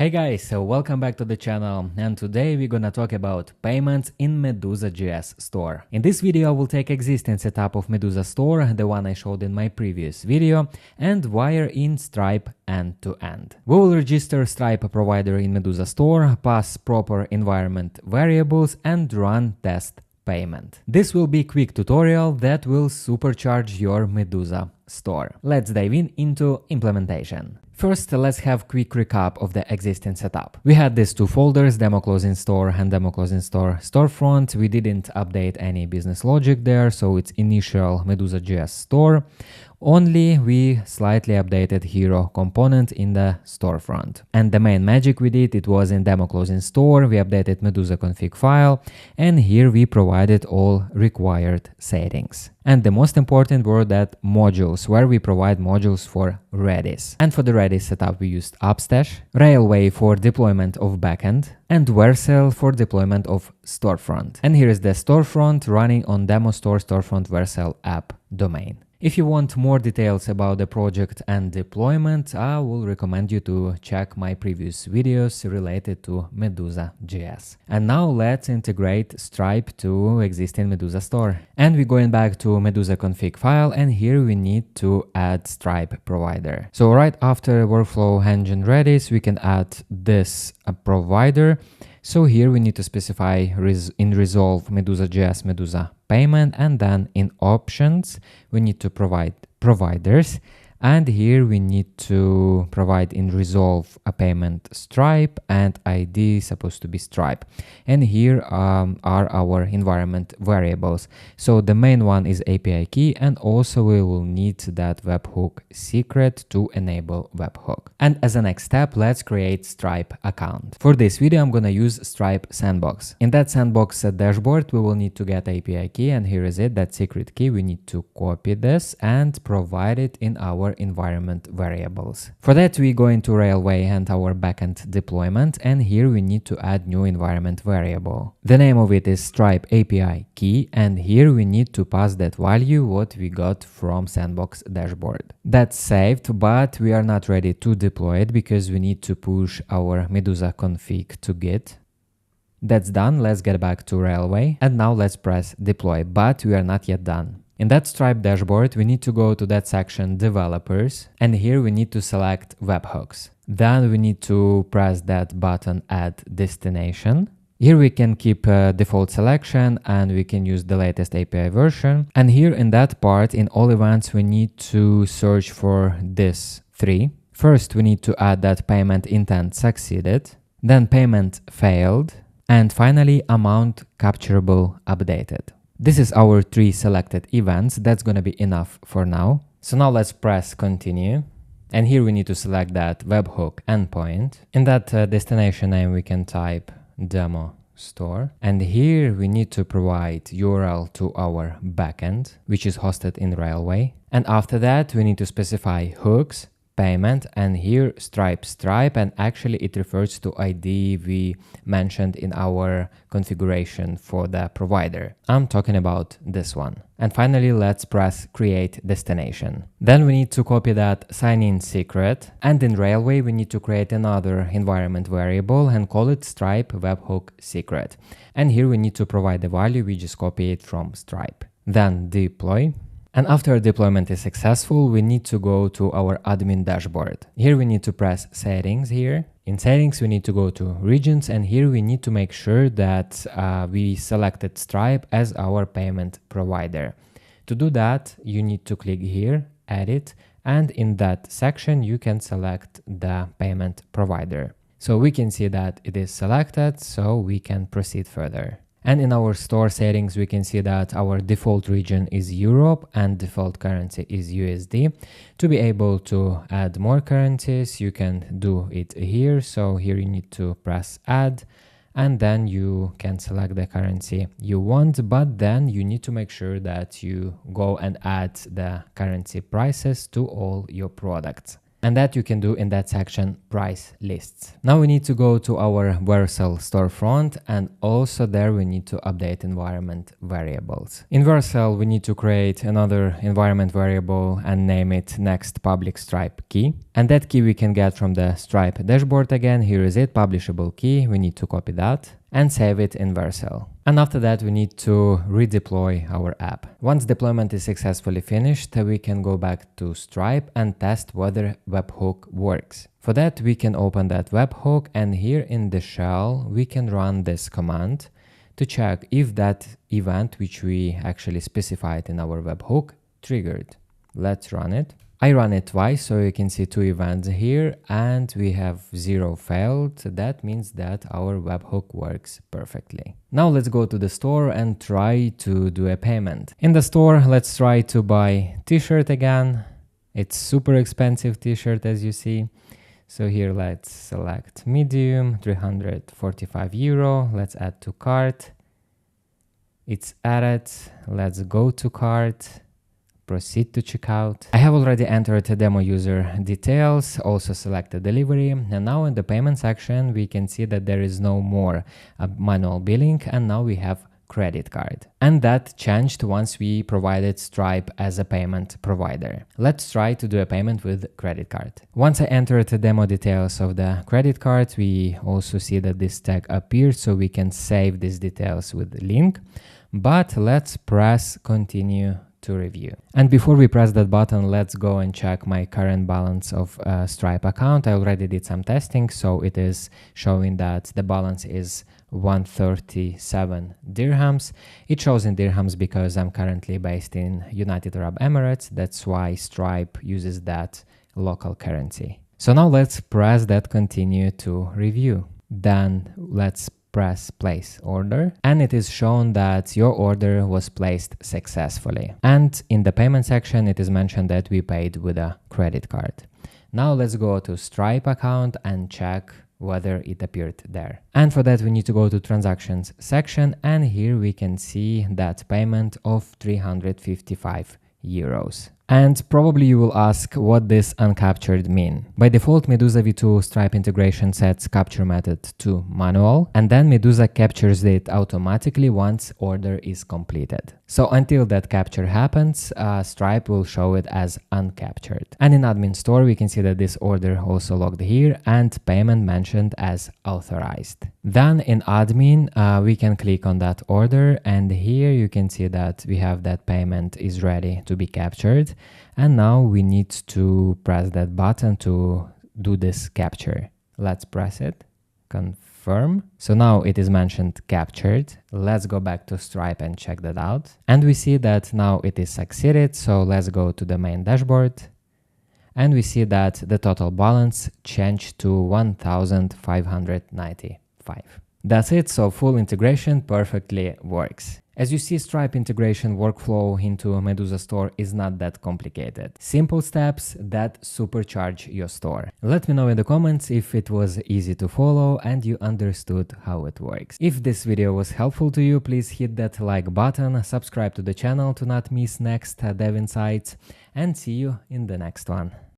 Hey guys, so welcome back to the channel, and today we're gonna talk about payments in Medusa JS store. In this video I will take existing setup of Medusa store, the one I showed in my previous video, and wire in Stripe end to end. We will register Stripe provider in Medusa store, pass proper environment variables, and run test payment. This will be a quick tutorial that will supercharge your Medusa store. Let's dive into implementation. First, let's have quick recap of the existing setup. We had these two folders, demo closing store and demo closing store storefront. We didn't update any business logic there, so it's initial Medusa JS store. Only we slightly updated hero component in the storefront. And the main magic we did, it was in demo closing store, we updated Medusa config file, and here we provided all required settings. And the most important were that modules, where we provide modules for Redis. And for the Redis setup, we used Upstash, Railway for deployment of backend, and Vercel for deployment of storefront. And here is the storefront running on demo store storefront Vercel app domain. If you want more details about the project and deployment, I will recommend you to check my previous videos related to Medusa JS. And now let's integrate Stripe to existing Medusa store. And we're going back to Medusa config file, and here we need to add Stripe provider. So right after workflow engine Redis, we can add this provider. So here we need to specify in resolve Medusa JS Medusa payment, and then in options we need to provide providers, and here we need to provide in resolve a payment Stripe and ID supposed to be Stripe. And here are our environment variables. So the main one is API key, and also we will need that webhook secret to enable webhook. And as a next step, let's create Stripe account. For this video, I'm gonna use Stripe sandbox. In that sandbox dashboard, we will need to get API key, and here is it, that secret key. We need to copy this and provide it in our environment variables. For that, we go into Railway and our backend deployment, and here we need to add new environment variable. The name of it is Stripe API key, and here we need to pass that value what we got from sandbox dashboard. That's saved, but we are not ready to deploy it because we need to push our Medusa config to Git. That's done. Let's get back to Railway, and now let's press deploy, but we are not yet done. In that Stripe dashboard, we need to go to that section developers, and here we need to select webhooks. Then we need to press that button add destination. Here we can keep default selection, and we can use the latest API version. And here in that part, in all events, we need to search for this three. First, we need to add that payment intent succeeded, then payment failed, and finally amount capturable updated. This is our three selected events. That's gonna be enough for now. So now let's press continue. And here we need to select that webhook endpoint. In that destination name, we can type demo store. And here we need to provide URL to our backend, which is hosted in Railway. And after that, we need to specify hooks, payment, and here Stripe, and actually it refers to ID we mentioned in our configuration for the provider. I'm talking about this one. And finally, let's press create destination. Then we need to copy that sign-in secret, and in Railway we need to create another environment variable and call it Stripe webhook secret. And here we need to provide the value, we just copy it from Stripe. Then deploy. And after deployment is successful, we need to go to our admin dashboard. Here we need to press settings here. In settings, we need to go to regions, and here we need to make sure that we selected Stripe as our payment provider. To do that, you need to click here, edit, and in that section, you can select the payment provider. So we can see that it is selected, so we can proceed further. And in our store settings, we can see that our default region is Europe and default currency is USD. To be able to add more currencies, you can do it here. So here you need to press add, and then you can select the currency you want, but then you need to make sure that you go and add the currency prices to all your products. And that you can do in that section, price lists. Now we need to go to our Vercel storefront, and also there we need to update environment variables. In Vercel, we need to create another environment variable and name it next public Stripe key. And that key we can get from the Stripe dashboard again. Here is it, publishable key. We need to copy that and save it in Vercel. And after that, we need to redeploy our app. Once deployment is successfully finished, we can go back to Stripe and test whether webhook works. For that, we can open that webhook, and here in the shell, we can run this command to check if that event, which we actually specified in our webhook, triggered. Let's run it. I run it twice, so you can see 2 events here, and we have 0 failed. That means that our webhook works perfectly. Now let's go to the store and try to do a payment. In the store, let's try to buy t-shirt again. It's super expensive t-shirt, as you see. So here let's select medium, 345 euro. Let's add to cart. It's added. Let's go to cart. Proceed to checkout. I have already entered the demo user details, also selected delivery, and now in the payment section we can see that there is no more manual billing, and now we have credit card. And that changed once we provided Stripe as a payment provider. Let's try to do a payment with credit card. Once I entered the demo details of the credit card, we also see that this tag appears, so we can save these details with the link. But let's press continue to review. And before we press that button, let's go and check my current balance of Stripe account. I already did some testing, so it is showing that the balance is 137 dirhams. It shows in dirhams because I'm currently based in United Arab Emirates. That's why Stripe uses that local currency. So now let's press that continue to review. Then let's press place order, and it is shown that your order was placed successfully. And in the payment section, it is mentioned that we paid with a credit card. Now let's go to Stripe account and check whether it appeared there. And for that, we need to go to transactions section, and here we can see that payment of 355 euros. And probably you will ask what this uncaptured mean. By default, Medusa v2 Stripe integration sets capture method to manual, and then Medusa captures it automatically once order is completed. So until that capture happens, Stripe will show it as uncaptured. And in admin store, we can see that this order also logged here and payment mentioned as authorized. Then in admin, we can click on that order, and here you can see that we have that payment is ready to be captured. And now we need to press that button to do this capture. Let's press it, confirm. So now it is mentioned captured. Let's go back to Stripe and check that out. And we see that now it is succeeded. So let's go to the main dashboard. And we see that the total balance changed to 1,595. That's it, so full integration perfectly works. As you see, Stripe integration workflow into Medusa store is not that complicated. Simple steps that supercharge your store. Let me know in the comments if it was easy to follow and you understood how it works. If this video was helpful to you, please hit that like button, subscribe to the channel to not miss next dev insights, and see you in the next one.